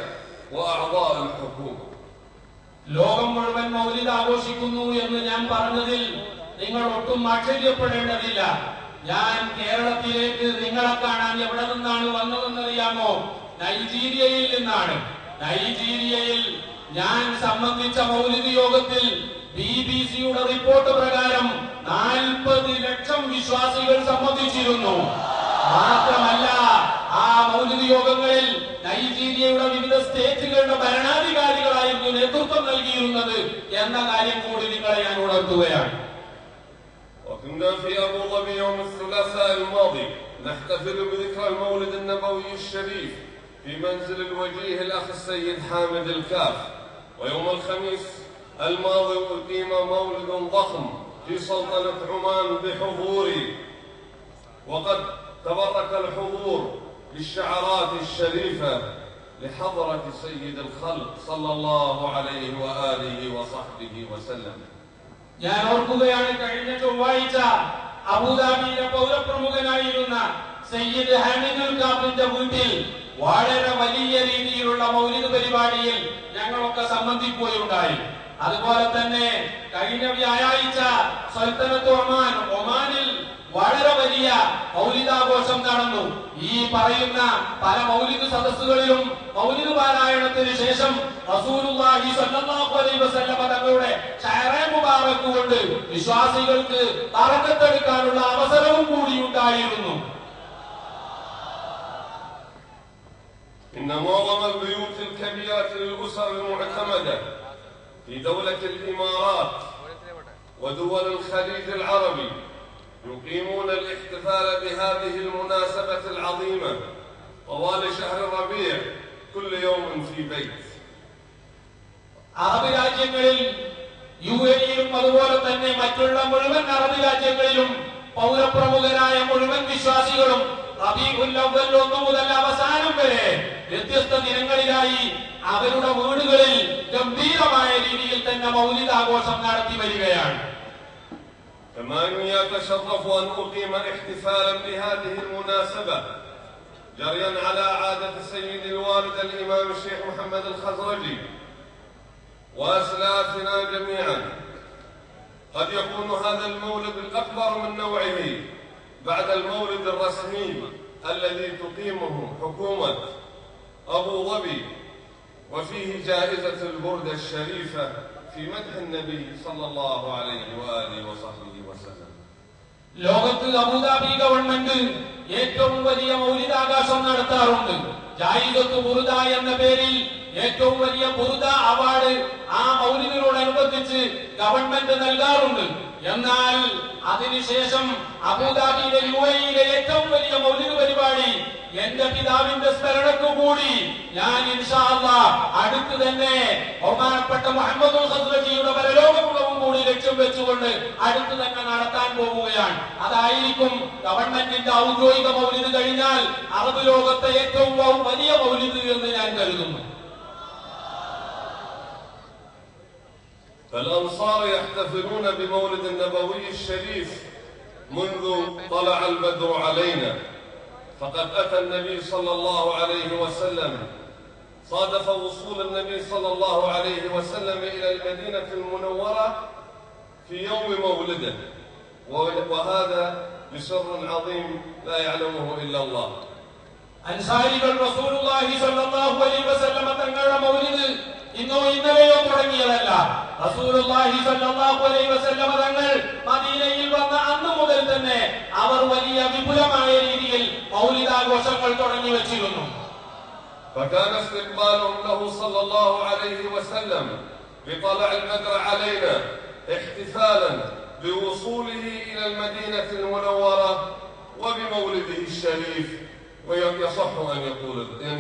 وأعضاء الحكومة. ലോകം മുഴുവൻ മൗലിദ് ആഘോഷിക്കുന്നു എന്ന് ഞാൻ പറഞ്ഞതിൽ നിങ്ങൾ ഒട്ടും ആശ്ചര്യപ്പെടേണ്ടതില്ല. ഞാൻ കേരളത്തിലേക്ക് നിങ്ങളെ കാണാൻ എവിടെ നിന്നാണ് വന്നതെന്നറിയാമോ? നൈജീരിയയിൽ നിന്നാണ്. നൈജീരിയയിൽ ഞാൻ സംബന്ധിച്ച മൗലിദ് യോഗത്തിൽ BBC-യുടെ റിപ്പോർട്ട് പ്രകാരം 40 ലക്ഷം വിശ്വാസികൾ സംബന്ധിച്ചിരുന്നു. മാത്രമല്ല ആ മൗലിദ് യോഗങ്ങളിൽ നൈജീരിയയുടെ വിവിധ സ്റ്റേറ്റുകളുടെ ഭരണാധികാരികളായിരുന്നു നേതൃത്വം നൽകിയിരുന്നത് എന്ന കാര്യം കൂടി നിങ്ങളെ ഞാൻ ഉണർത്തുകയാണ്. وكنا في أبو ظبي يوم الثلاثاء الماضي نحتفل بذكرى المولد النبوي الشريف في منزل الوجيه الأخ السيد حامد الكاف. ويوم الخميس الماضي أقيم مولد ضخم في سلطنة عمان بحضوري، وقد تبرك الحضور بالشعارات الشريفة لحضرة سيد الخلق صلى الله عليه وآله وصحبه وسلم. ഞാൻ ഓർക്കുകയാണ്, കഴിഞ്ഞ ചൊവ്വാഴ്ച അബുദാബിയിലെ പൗരപ്രമുഖനായിരുന്ന സയ്യിദ് ഹാമിദുൽ കാഫിന്റെ വീട്ടിൽ വളരെ വലിയ രീതിയിലുള്ള മൗലിദ് പരിപാടിയിൽ ഞങ്ങളൊക്കെ സംബന്ധിക്കുകയുണ്ടായി. അതുപോലെ തന്നെ കഴിഞ്ഞ വ്യാഴാഴ്ച സുൽത്താനത്ത് ഒമാനിൽ വളരെ വലിയ മൗലിദാഘോഷം നടന്നു. ഈ പറയുന്ന പല മൗലിദ് സദസ്സുകളിലും മൗലിദ് പാരായണത്തിന് ശേഷം റസൂലുള്ളാഹി സ്വല്ലല്ലാഹു അലൈഹി വസല്ലമ തങ്ങളുടെ ശഅറേ മുബാറക് കൊണ്ട് വിശ്വാസികൾക്ക് ബറക്കത്തെടുക്കാനുള്ള അവസരവും കൂടി ഉണ്ടായിരുന്നു. إن معظم البيوت الكبيرة للأسر المعتمدة في دولة الإمارات ودول الخليج العربي يقيمون الاحتفال بهذه المناسبة العظيمة طوال شهر الربيع كل يوم في بيت. അറബ് രാജ്യങ്ങളിൽ UAE-യിലും അതുപോലെ തന്നെ മറ്റുള്ള മുഴുവൻ അറബ് രാജ്യങ്ങളിലും പൗരപ്രമുഖരായ മുഴുവൻ വിശ്വാസികളും റബീഉൽ അവ്വൽ 1 മുതൽ അവസാനം വരെ വ്യത്യസ്ത ദിനങ്ങളിലായി അവരുടെ വീടുകളിൽ ഗംഭീരമായ രീതിയിൽ തന്നെ മൗലിദ് ആഘോഷം നടത്തി വരികയാണ്. كما أني أتشرف أن أقيم احتفالا بهذه المناسبة جريا على عادة سيد الوالد الإمام الشيخ محمد الخزرجي وأسلافنا جميعا. قد يكون هذا المولد الأكبر من نوعه بعد المولد الرسمي الذي تقيمه حكومة أبو ظبي، وفيه جائزة البردة الشريفة في مدح النبي صلى الله عليه وآله وصحبه وسلم. ലോകത്ത് അബുദാബി ഗവൺമെന്റ് ഏറ്റവും വലിയ മൗലിദാഘോഷം നടത്താറുണ്ട്. ജായിദത്ത് ബുർദ എന്ന പേരിൽ ഏറ്റവും വലിയ ബുർദ അവാർഡ് ആ മൗലിദിനോടനുബന്ധിച്ച് ഗവൺമെന്റ് നൽകാറുണ്ട്. എന്നാൽ അതിനുശേഷം അബുദാബിയിലെ UAE-യിലെ ഏറ്റവും വലിയ മൗലിദ് പരിപാടി എന്റെ പിതാവിന്റെ സ്മരണയ്ക്കു കൂടി ഞാൻ ഇൻഷാ അല്ലാഹ് അടുത്ത് തന്നെ ബഹുമാനപ്പെട്ട മുഹമ്മദുൽ ഖസ്റജിയുടെ പരലോകമുഖവും കൂടി ലക്ഷ്യം വെച്ചുകൊണ്ട് അടുത്ത് തന്നെ നടത്താൻ പോവുകയാണ്. അതായിരിക്കും ഗവൺമെന്റിന്റെ ഔദ്യോഗിക മൗലിദ് കഴിഞ്ഞാൽ അറബ് ലോകത്തെ ഏറ്റവും വലിയ മൗലിദ് എന്ന് ഞാൻ കരുതുന്നു. فالأنصار يحتفلون بمولد النبوي الشريف منذ طلع البدر علينا، فقد أتى النبي صلى الله عليه وسلم، صادف وصول النبي صلى الله عليه وسلم إلى المدينة المنورة في يوم مولده، وهذا بسر عظيم لا يعلمه إلا الله. അൻസാരികൾ റസൂലുള്ളാഹി സ്വല്ലല്ലാഹു അലൈഹി വസല്ലം തങ്ങളുടെ മൗലിദ് ഇന്നോ ഇന്നലെയോ തുടങ്ങിയതല്ല. റസൂലുള്ളാഹി സ്വല്ലല്ലാഹു അലൈഹി വസല്ലം തങ്ങൾ മദീനയിൽ വന്ന അന്ന് മുതൽ തന്നെ അവർ വലിയ വിപുലമായ രീതിയിൽ മൗലിദാഘോഷങ്ങൾ തുടങ്ങി വെച്ചിരുന്നു. فكان استقبالهم له صلى الله عليه وسلم بطلع البدر علينا احتفالا بوصوله إلى المدينة المنورة وبمولده الشريف، ويصح أن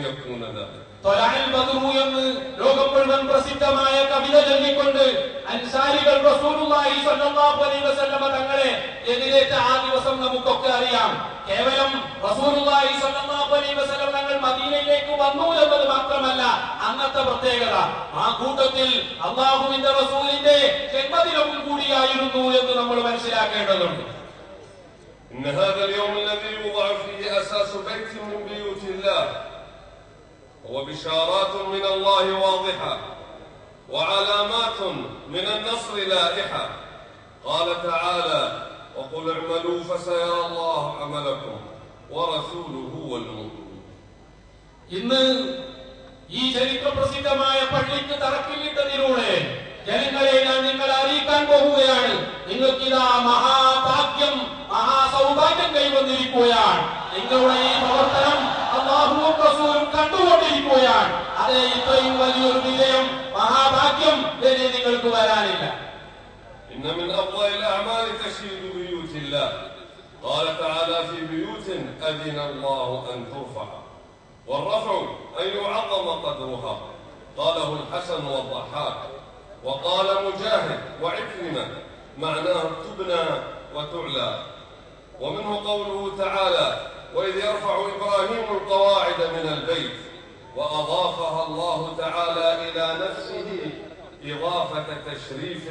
يكون ذلك. തൊലഅൽ ബദ്റു എന്ന് ലോകം മുഴുവൻ പ്രസിദ്ധമായ കവിത ചൊല്ലിക്കൊണ്ട് അൻസാരികൾ റസൂലുള്ളാഹി സ്വല്ലല്ലാഹു അലൈഹി വസല്ലം തങ്ങളെ എതിരേറ്റ ആ ദിവസം നമുക്കൊക്കെ അറിയാം. കേവലം റസൂലുള്ളാഹി സ്വല്ലല്ലാഹു അലൈഹി വസല്ലം തങ്ങൾ മദീനയിലേക്ക് വന്നു എന്നത് മാത്രമല്ല അന്നത്തെ പ്രത്യേകത, ആ കൂട്ടത്തിൽ അല്ലാഹുവിന്റെ റസൂലിന്റെ ജന്മദിനവും കൂടിയായിരുന്നു എന്ന് നമ്മൾ മനസ്സിലാക്കേണ്ടതുണ്ട്. إن هذا اليوم الذي يوضع فيه أساس بيت من بيوت الله وبشارات من الله واضحة وعلامات من النصر لائحة. قال تعالى: وقل اعملوا فسيرى الله عملكم ورسوله والمؤمنون. ഇന്ന് ഈ ചരിത്ര പ്രസിദ്ധമായ പള്ളിക്ക് തറക്കല്ലിട്ടതിലൂടെ ജനങ്ങളെ ഞാൻ നിങ്ങളെ അറിയിക്കാൻ പോവുകയാണ്. നിങ്ങൾക്കിതാ മഹാഭാഗ്യം, മഹാസൗഭാഗ്യം കൈവന്നിരിക്കുകയാണ്. നിങ്ങളുടെ ഈ പ്രവർത്തനം അല്ലാഹുവും റസൂലും കണ്ടുകൊണ്ടിരിക്കുകയാണ്. അതേ, ഇത്രയും വലിയൊരു വിജയം, മഹാഭാഗ്യം ഇനി നിങ്ങൾക്ക് വരാനില്ല. إن من أفضل الأعمال تشييد بيوت الله. قال تعالى: في بيوت أذن الله أن ترفع، والرفع أن يعظم قدرها. قاله الحسن والضحاك، وقال مجاهد وعكرمة معناه تبنى وتعلى. ومنه قوله تعالى: وإذ يرفع إبراهيم القواعد من البيت، وأضافها الله تعالى إلى نفسه إضافة تشريف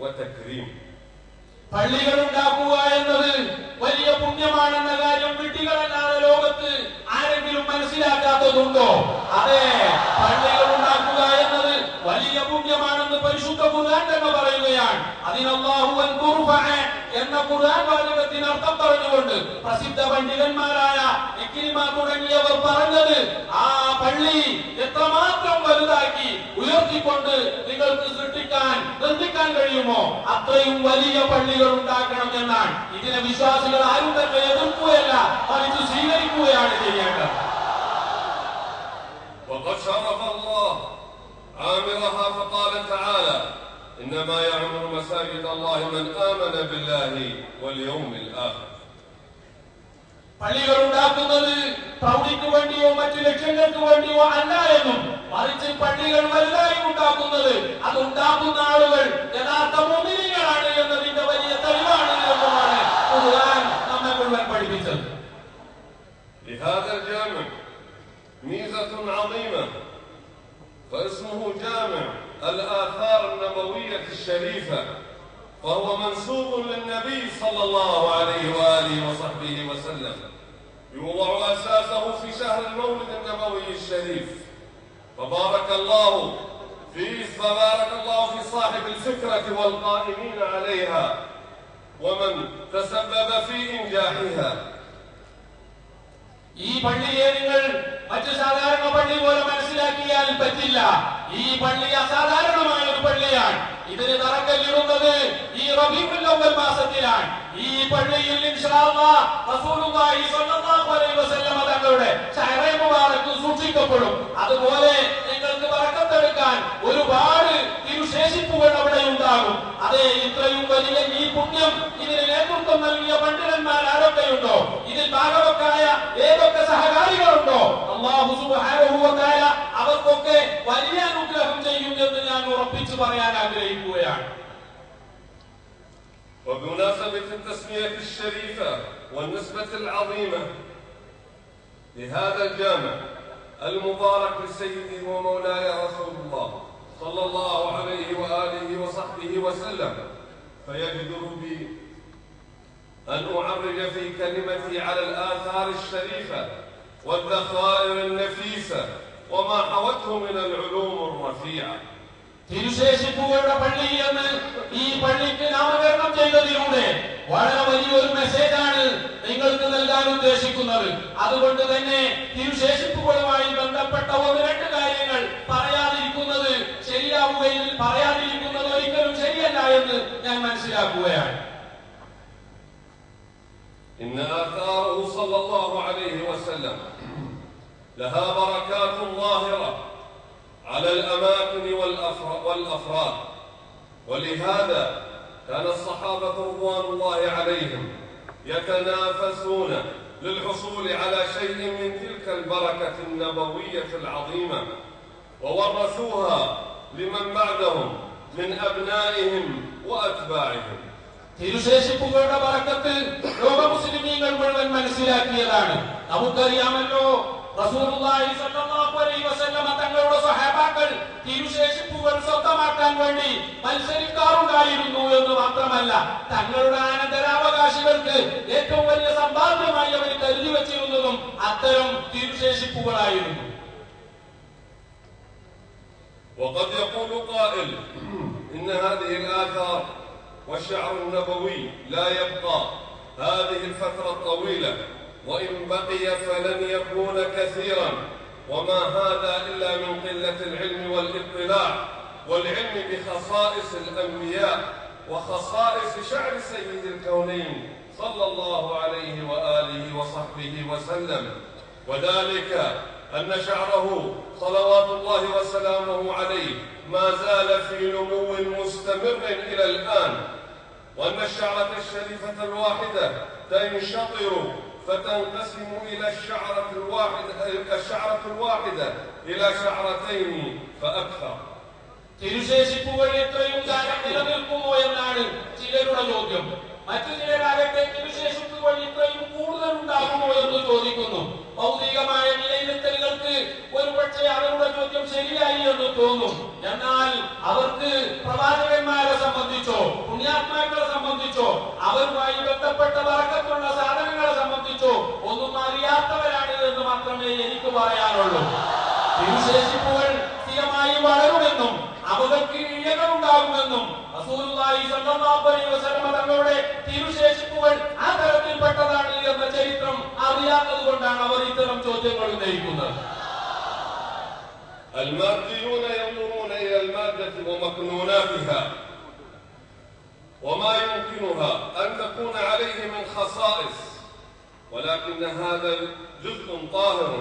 وتكريم. പള്ളികൾ ഉണ്ടാക്കുക എന്നത് വലിയ പുണ്യമാണെന്ന കാര്യം വിട്ടികളല്ലാതെ ലോകത്ത് ആരെങ്കിലും മനസ്സിലാക്കാത്തതുണ്ടോ? അതെ, പള്ളികൾ ഉണ്ടാക്കുക എന്നത് വലിയ പുണ്യമാണെന്ന് പരിശുദ്ധ ഖുർആൻ തന്നെ പറയുകയാണ്. അതിനല്ലാഹു അൻ തുർഫഅ എന്ന ഖുർആൻ വാചകത്തിന് അർത്ഥം പറഞ്ഞുകൊണ്ട് പ്രസിദ്ധ പണ്ഡിതന്മാരായ ഇക്രിമ തുടങ്ങിയവർ പറഞ്ഞത്, ആ പള്ളി എത്രമാത്രം വലുതാക്കി ഉയർത്തിക്കൊണ്ട് നിങ്ങൾക്ക് നിർമ്മിക്കാൻ കഴിയുമോ അത്രയും വലിയ പള്ളികൾ ഉണ്ടാക്കണം എന്നാണ്. ഇതിനെ വിശ്വാസികൾ ആരും തന്നെ എതിർക്കുകയല്ല, മറിച്ച് സ്വീകരിക്കുകയാണ് ചെയ്യേണ്ടത്. وقد شرف الله عامرها فقال تعالى: إنما يعمر مساجد الله من آمن بالله واليوم الآخر. പള്ളികൾ ഉണ്ടാക്കുന്നത് പ്രൗഢിക്ക് വേണ്ടിയോ മറ്റു ലക്ഷ്യങ്ങൾക്ക് വേണ്ടിയോ അല്ല എന്നും, മറിച്ച് പള്ളികൾ വലുതായി ഉണ്ടാക്കുന്നത് അത് ഉണ്ടാക്കുന്ന ആളുകൾ യഥാർത്ഥ الآثار النبوية الشريفة، فهو منسوب للنبي صلى الله عليه وآله وصحبه وسلم، يوضع أساسه في شهر المولد النبوي الشريف. فبارك الله في صاحب الفكرة والقائمين عليها ومن تسبب في إنجاحها. ഈ പള്ളിയെ നിങ്ങൾ മറ്റു സാധാരണ പള്ളി പോലെ മനസ്സിലാക്കിയാൽ പറ്റില്ല. ഈ പള്ളി അസാധാരണമായ ഒരു പള്ളിയാണ്. ഇതിന് തറക്കല്ലിടുന്നത് ഈ റബീഉൽ അവ്വൽ മാസത്തിലാണ്. ഈ പള്ളിയിൽ ഇൻഷാ അല്ലാഹ് റസൂലുള്ളാഹി സ്വല്ലല്ലാഹു അലൈഹി വസല്ലം തങ്ങളുടെ ശഅറേ മുബാറക് സൂക്ഷിക്കപ്പെടും. അതുപോലെ നിങ്ങൾക്ക് ബറക്കത്തെടുക്കാൻ ഒരുപാട് തിരുശേഷിപ്പുകൾ അവിടെ ഉണ്ടാകും. അതേ, ഇത്രയും വലിയ ഈ പുണ്യം ഇതിന് നേതൃത്വം നൽകിയ പണ്ഡിതന്മാർ ആരൊക്കെയുണ്ടോ, ഇതിൽ ഭാഗവക്കായ ഏതൊക്കെ സഹകാരികളുണ്ടോ, അല്ലാഹു സുബ്ഹാനഹു വ തആല അവർക്കൊക്കെ വലിയ അനുഗ്രഹം ചെയ്യും എന്ന് ഞാൻ ഉറപ്പിച്ചു പറയാൻ ആഗ്രഹിക്കുകയാണ്. وبمناسبة التسمية الشريفة والنسبة العظيمة لهذا الجامع المبارك لسيدي ومولاي رسول الله صلى الله عليه وآله وصحبه وسلم، فيجدر بي أن أعرج في كلمتي على الآثار الشريفة والذخائر النفيسة وما حوته من العلوم الرفيعة. തിരുശേഷിപ്പുകളുടെ പള്ളി എന്ന് ഈ പള്ളിക്ക് നാമകരണം ചെയ്തതിലൂടെ വളരെ വലിയൊരു മെസ്സേജാണ് നിങ്ങൾക്ക് നൽകാൻ ഉദ്ദേശിക്കുന്നത്. അതുകൊണ്ട് തന്നെ തിരുശേഷിപ്പുകളുമായി ബന്ധപ്പെട്ട ഒന്ന് രണ്ട് കാര്യങ്ങൾ പറയാതിരിക്കുന്നത് ഒരിക്കലും ശരിയല്ല എന്ന് ഞാൻ മനസ്സിലാക്കുകയാണ്. إن آثاره صلى الله عليه وسلم لها بركات ظاهرة على الأماكن والأفراد، ولهذا كان الصحابة رضوان الله عليهم يتنافسون للحصول على شيء من تلك البركة النبوية العظيمة، وورثوها لمن بعدهم من أبنائهم وأتباعهم. തിരുശേഷിപ്പുകളുടെ ബറക്കത്ത് ലോക മുസ്ലിമീങ്ങൾ മുഴുവൻ മനസ്സിലാക്കിയതാണ്. നമുക്കറിയാമല്ലോ, റസൂലുള്ളാഹി സ്വല്ലല്ലാഹു അലൈഹി വസല്ലം തങ്ങളുടെ സ്വഹാബാക്കൾ തിരുശേഷിപ്പുകൾ സ്വന്തമാക്കാൻ വേണ്ടി മത്സരിക്കാറുണ്ടായിരുന്നു എന്ന് മാത്രമല്ല, തങ്ങളുടെ അനന്തരാവകാശികൾക്ക് ഏറ്റവും വലിയ സമ്പാദ്യമായി അവർ കരുതി വച്ചിരുന്നതും അത്തരം തിരുശേഷിപ്പുകളായിരുന്നു. وقد يقول قائل إن هذه الآثار والشعر النبوي لا يبقى هذه الفترة الطويلة، وإن بقي فلن يكون كثيرا، وما هذا إلا من قلة العلم والاطلاع والعلم بخصائص الأنبياء وخصائص شعر سيد الكونين صلى الله عليه وآله وصحبه وسلم، وذلك أن شعره صلوات الله وسلامه عليه ما زال في نمو مستمر إلى الآن، وأن الشعرة الشريفة الواحدة تنشطر فتنقسم إلى الشعرة الواحدة إلى شعرتين فأكثر. തിരുശേഷിപ്പുകൾ എത്രയും കാലം നിലനിൽക്കുമോ എന്നാണ് ചിലരുടെ ചോദ്യം. മറ്റു ചിലരാകട്ടെ തിരുശേഷിപ്പുകൾ ഇത്രയും കൂടുതൽ ഉണ്ടാകുമോ എന്ന് ചോദിക്കുന്നു. ഭൗതികമായ വിലയിരുത്തലുകൾക്ക് ഒരുപക്ഷെ അവരുടെ ചോദ്യം ശരിയായി എന്ന് തോന്നും. എന്നാൽ അവർക്ക് പ്രവാചകന്മാരെ സംബന്ധിച്ചോ പുണ്യാത്മാക്കളെ സംബന്ധിച്ചോ അവരുമായി ബന്ധപ്പെട്ട ബറക്കത്തുള്ള സാധനങ്ങളെ സംബന്ധിച്ചോ ഒന്നും അറിയാത്തവരാണ് എന്ന് മാത്രമേ എനിക്ക് പറയാനുള്ളൂ. തിരുശേഷിപ്പുകൾ സ്ഥിരമായി വളരുമെന്നും അവർക്ക് ഇഴകളുണ്ടാകുമെന്നും റസൂലുള്ളാഹി സ്വല്ലല്ലാഹു അലൈഹി വസല്ലം തങ്ങളുടെ തിരുശേഷിപ്പുകൾ ആ തരത്തിൽപ്പെട്ടതാണ് എന്ന ചരിത്രം അറിയാത്തത് കൊണ്ടാണ് അവർ ഇത്തരം ചോദ്യങ്ങൾ ഉന്നയിക്കുന്നത്. الماديون ينظرون إلى المادة ومكنوناتها وما يمكنها أن تكون عليه من خصائص، ولكن هذا جزء طاهر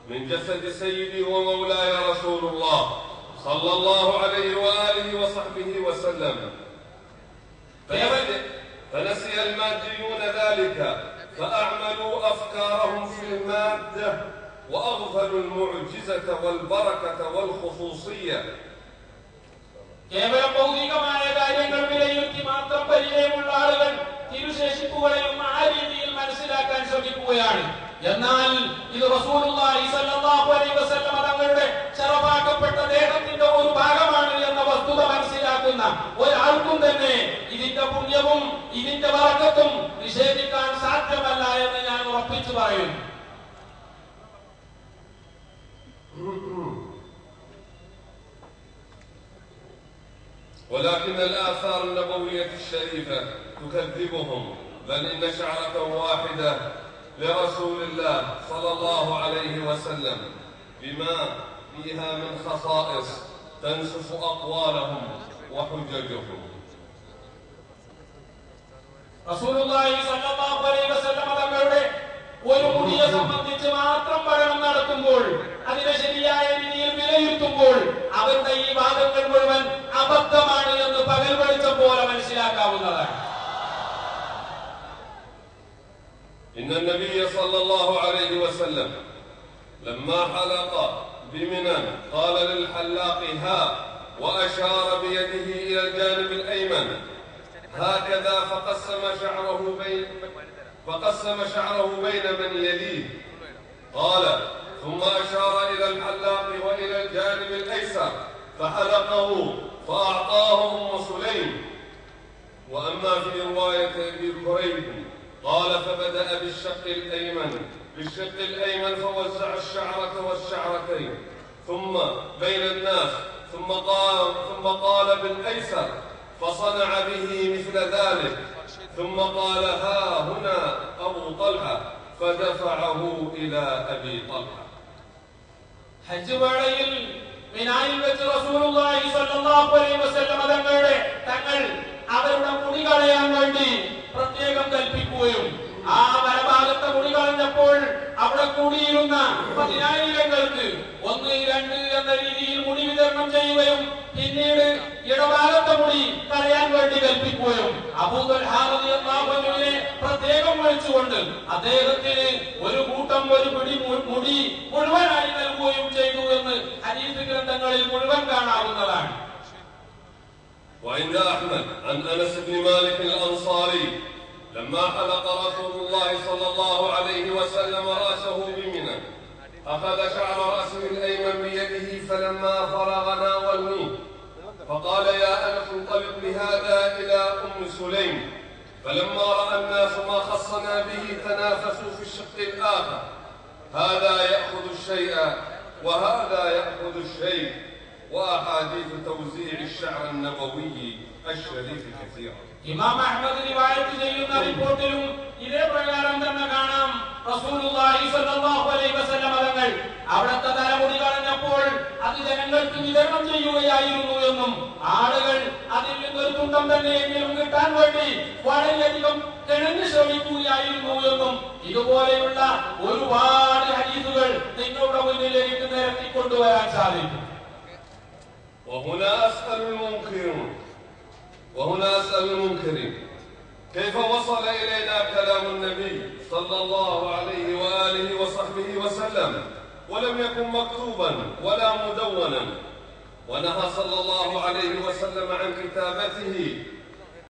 من جسد سيدي ومولاي رسول الله صلى الله عليه وآله وصحبه وسلم، فنسي الماديون ذلك فأعملوا أفكارهم في المادة وأغفلوا المعجزة والبركة والخصوصية. കേവലം ഭൗതികമായ കാര്യങ്ങൾ വിലയിരുത്തി മാത്രം പരിചയമുള്ള ആളുകൾ തിരുശേഷിപ്പുകളെയും ആ രീതിയിൽ മനസ്സിലാക്കാൻ ശ്രമിക്കുകയാണ്. എന്നാൽ ഇത് റസൂലുള്ളാഹി സ്വല്ലല്ലാഹു അലൈഹി വസല്ലം തങ്ങളുടെ ശറഫാക്കപ്പെട്ട ദേഹത്തിന്റെ ഒരു ഭാഗമാണ് എന്ന വസ്തുത മനസ്സിലാക്കുന്ന ഒരാൾക്കും തന്നെ ഇതിന്റെ പുണ്യവും ഇതിന്റെ ബറക്കത്തും നിഷേധിക്കാൻ സാധ്യമല്ല എന്ന് ഞാൻ ഉറപ്പിച്ചു പറയുന്നു. ولكن الآثار النبوية الشريفة تكذبهم، بل إن شعرة واحدة لرسول الله صلى الله عليه وسلم بما فيها من خصائص تنسف أقوالهم وحججهم. റസൂലുള്ളാഹി സ്വല്ലല്ലാഹു അലൈഹി വസല്ലം തങ്ങളുടെ ഒരു മുടിയെ സംബന്ധിച്ച് മാത്രം പഠനം നടത്തുമ്പോൾ, അതിനെ ശരിയായ രീതിയിൽ വിലയിരുത്തുമ്പോൾ അവരുടെ ഈ വാദങ്ങൾ മുഴുവൻ അബദ്ധമാണ് എന്ന് പകൽ വെളിച്ചം പോലെ മനസ്സിലാക്കാവുന്നതാണ്. إن النبي صلى الله عليه وسلم لما حلق بمنى قال للحلاق ها، وأشار بيده إلى الجانب الأيمن هكذا، فقسم شعره بين من يليه. قال ثم أشار إلى الحلاق وإلى الجانب الأيسر فحلقه فأعطاه أم سليم. وأما في رواية أبي كريب قال فبدأ بالشق الأيمن فوزع الشعرة والشعرتين ثم بين الناس ثم قال بالأيسر فصنع به مثل ذلك ثم قال ها هنا أبو طلحة فدفعه إلى أبي طلحة. ഹജ്ജ് വേളയിൽ മിനായിൽ വെച്ച് റസൂലുള്ളാഹി സ്വല്ലല്ലാഹു അലൈഹി വസല്ലം തങ്ങൾ അവരുടെ മുടി കളയാൻ വേണ്ടി പ്രത്യേകം കൽപ്പിക്കുകയും ആ വലഭാഗത്തെ മുടി കളഞ്ഞപ്പോൾ അവിടെ കൂടിയിരുന്ന 10,000-ങ്ങൾക്ക് 1, 2 എന്ന രീതിയിൽ മുടി വിതരണം ചെയ്യുകയും പിന്നീട് ഇടഭാഗത്തെ മുടി കളയാൻ വേണ്ടി കൽപ്പിക്കുകയും അബൂ തൽഹ റളിയല്ലാഹു അൻഹുവിനെ പ്രത്യേകം വിളിച്ചുകൊണ്ട് അദ്ദേഹത്തിന് ഒരു പിടി മുടി മുഴുവനായി നൽകുകയും ചെയ്തു എന്ന് ഹദീസ് ഗ്രന്ഥങ്ങളിൽ മുഴുവൻ കാണാവുന്നതാണ്. وعند أحمد عن أنس بن مالك الأنصاري لما حلق رسول الله صلى الله عليه وسلم رأسه بمنى أخذ شعر رأسه الأيمن بيده فلما فرغ ناولنيه فقال يا أنس انطلق بهذا إلى أم سليم. فلما رأى الناس ما خصنا به تنافسوا في الشق الآخر، هذا يأخذ الشيء وهذا يأخذ الشيء. وأحاديث توزيع الشعر النبوي الشريف كثيرة. ഇമാം അഹ്മദ് റിവായത്ത് ചെയ്യുന്ന റിപ്പോർട്ടിലും ഇതേ പ്രകാരം തന്നെ കാണാം. റസൂലുള്ളാഹി സ്വല്ലല്ലാഹു അലൈഹി വസല്ലം തങ്ങൾ അവിടുത്തെ തലമുടി കളഞ്ഞപ്പോൾ അത് ജനങ്ങൾക്ക് വിതരണം ചെയ്യുകയായിരുന്നു എന്നും ആളുകൾ അതിൽ നിന്നൊരു തുണ്ടം തന്നെയെങ്കിലും കിട്ടാൻ വേണ്ടി വളരെയധികം കിണഞ്ഞു ശ്രമിക്കുകയായിരുന്നു എന്നും ഇതുപോലെയുള്ള ഒരുപാട് ഹദീസുകൾ നിങ്ങളുടെ മുന്നിലേക്ക് നിരത്തിക്കൊണ്ടുവരാൻ സാധിക്കും. وهنا أسأل المنكرين كيف وصل إلينا كلام النبي صلى الله عليه وآله وصحبه وسلم ولم يكن مكتوبا ولا مدونا، ونهى صلى الله عليه وسلم عن كتابته